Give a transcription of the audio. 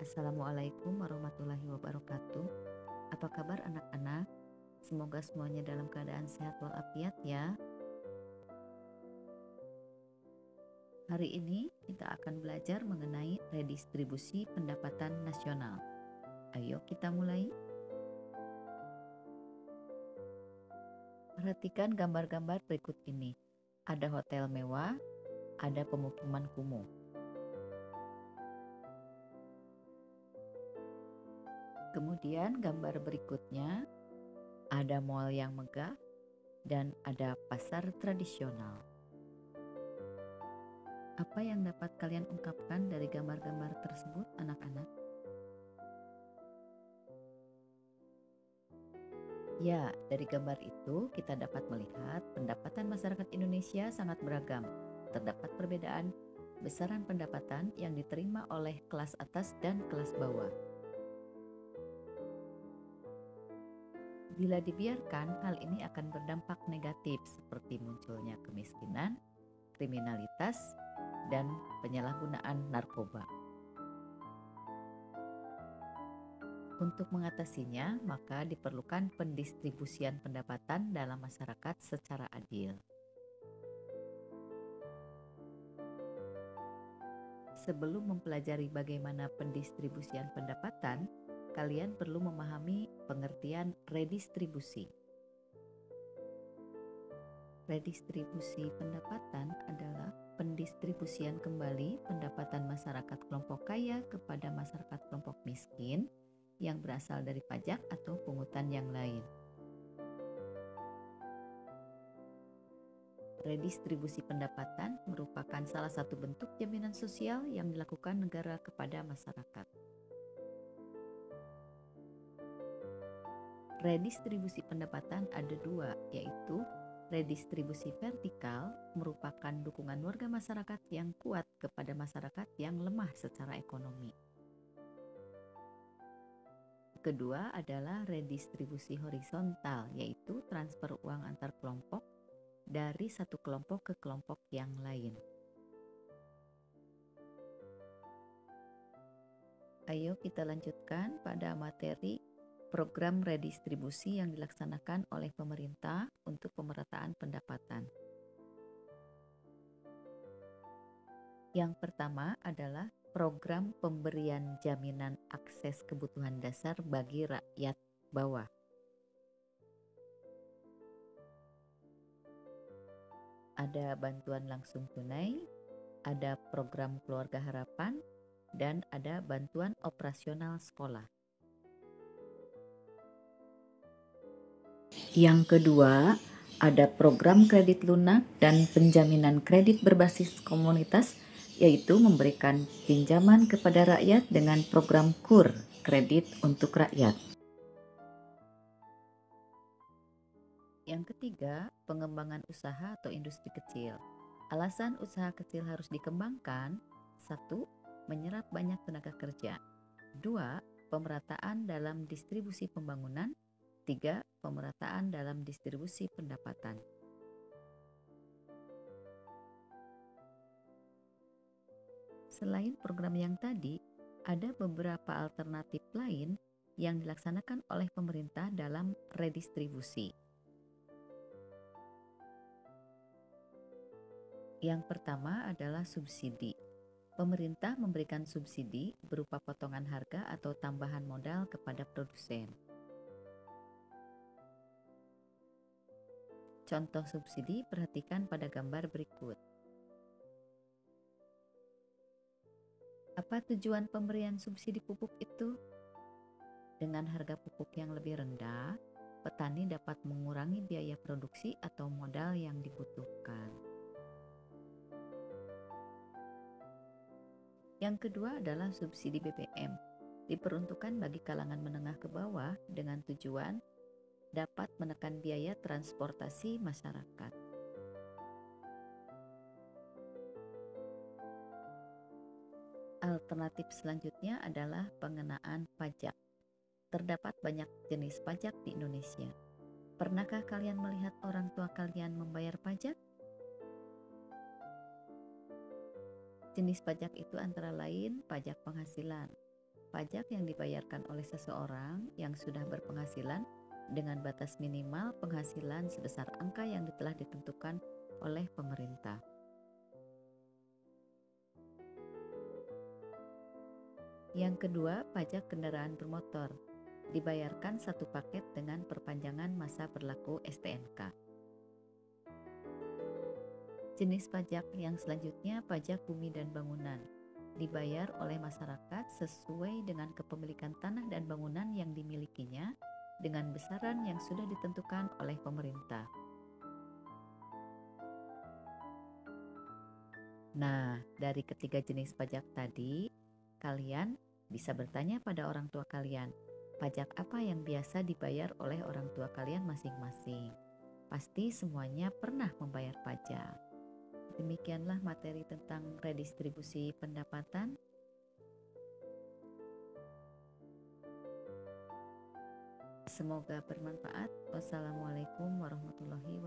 Assalamualaikum warahmatullahi wabarakatuh. Apa kabar anak-anak? Semoga semuanya dalam keadaan sehat walafiat ya. Hari ini kita akan belajar mengenai redistribusi pendapatan nasional. Ayo kita mulai. Perhatikan gambar-gambar berikut ini. Ada hotel mewah, ada pemukiman kumuh. Kemudian gambar berikutnya, ada mall yang megah dan ada pasar tradisional. Apa yang dapat kalian ungkapkan dari gambar-gambar tersebut, anak-anak? Ya, dari gambar itu kita dapat melihat pendapatan masyarakat Indonesia sangat beragam. Terdapat perbedaan besaran pendapatan yang diterima oleh kelas atas dan kelas bawah. Bila dibiarkan, hal ini akan berdampak negatif seperti munculnya kemiskinan, kriminalitas, dan penyalahgunaan narkoba. Untuk mengatasinya, maka diperlukan pendistribusian pendapatan dalam masyarakat secara adil. Sebelum mempelajari bagaimana pendistribusian pendapatan, kalian perlu memahami pengertian redistribusi. Redistribusi pendapatan adalah pendistribusian kembali pendapatan masyarakat kelompok kaya kepada masyarakat kelompok miskin yang berasal dari pajak atau pungutan yang lain. Redistribusi pendapatan merupakan salah satu bentuk jaminan sosial yang dilakukan negara kepada masyarakat. Redistribusi pendapatan ada dua, yaitu redistribusi vertikal merupakan dukungan warga masyarakat yang kuat kepada masyarakat yang lemah secara ekonomi. Kedua adalah redistribusi horizontal, yaitu transfer uang antar kelompok dari satu kelompok ke kelompok yang lain. Ayo kita lanjutkan pada materi program redistribusi yang dilaksanakan oleh pemerintah untuk pemerataan pendapatan. Yang pertama adalah program pemberian jaminan akses kebutuhan dasar bagi rakyat bawah. Ada bantuan langsung tunai, ada program keluarga harapan, dan ada bantuan operasional sekolah. Yang kedua, ada program kredit lunak dan penjaminan kredit berbasis komunitas, yaitu memberikan pinjaman kepada rakyat dengan program KUR, kredit untuk rakyat. Yang ketiga, pengembangan usaha atau industri kecil. Alasan usaha kecil harus dikembangkan: 1. Menyerap banyak tenaga kerja. 2. Pemerataan dalam distribusi pembangunan. 3. Pemerataan dalam distribusi pendapatan. Selain program yang tadi, ada beberapa alternatif lain yang dilaksanakan oleh pemerintah dalam redistribusi. Yang pertama adalah subsidi. Pemerintah memberikan subsidi berupa potongan harga atau tambahan modal kepada produsen. Contoh subsidi perhatikan pada gambar berikut. Apa tujuan pemberian subsidi pupuk itu? Dengan harga pupuk yang lebih rendah, petani dapat mengurangi biaya produksi atau modal yang dibutuhkan. Yang kedua adalah subsidi BBM. Diperuntukkan bagi kalangan menengah ke bawah dengan tujuan dapat menekan biaya transportasi masyarakat. Alternatif selanjutnya adalah pengenaan pajak. Terdapat banyak jenis pajak di Indonesia. Pernahkah kalian melihat orang tua kalian membayar pajak? Jenis pajak itu antara lain pajak penghasilan, Pajak yang dibayarkan oleh seseorang yang sudah berpenghasilan dengan batas minimal penghasilan sebesar angka yang telah ditentukan oleh pemerintah. Yang kedua, pajak kendaraan bermotor. Dibayarkan satu paket dengan perpanjangan masa berlaku STNK. Jenis pajak yang selanjutnya pajak bumi dan bangunan. Dibayar oleh masyarakat sesuai dengan kepemilikan tanah dan bangunan yang dimilikinya dengan besaran yang sudah ditentukan oleh pemerintah. Nah, dari ketiga jenis pajak tadi, kalian bisa bertanya pada orang tua kalian, pajak apa yang biasa dibayar oleh orang tua kalian masing-masing. Pasti semuanya pernah membayar pajak. Demikianlah materi tentang redistribusi pendapatan. Semoga bermanfaat. Wassalamualaikum warahmatullahi wabarakatuh.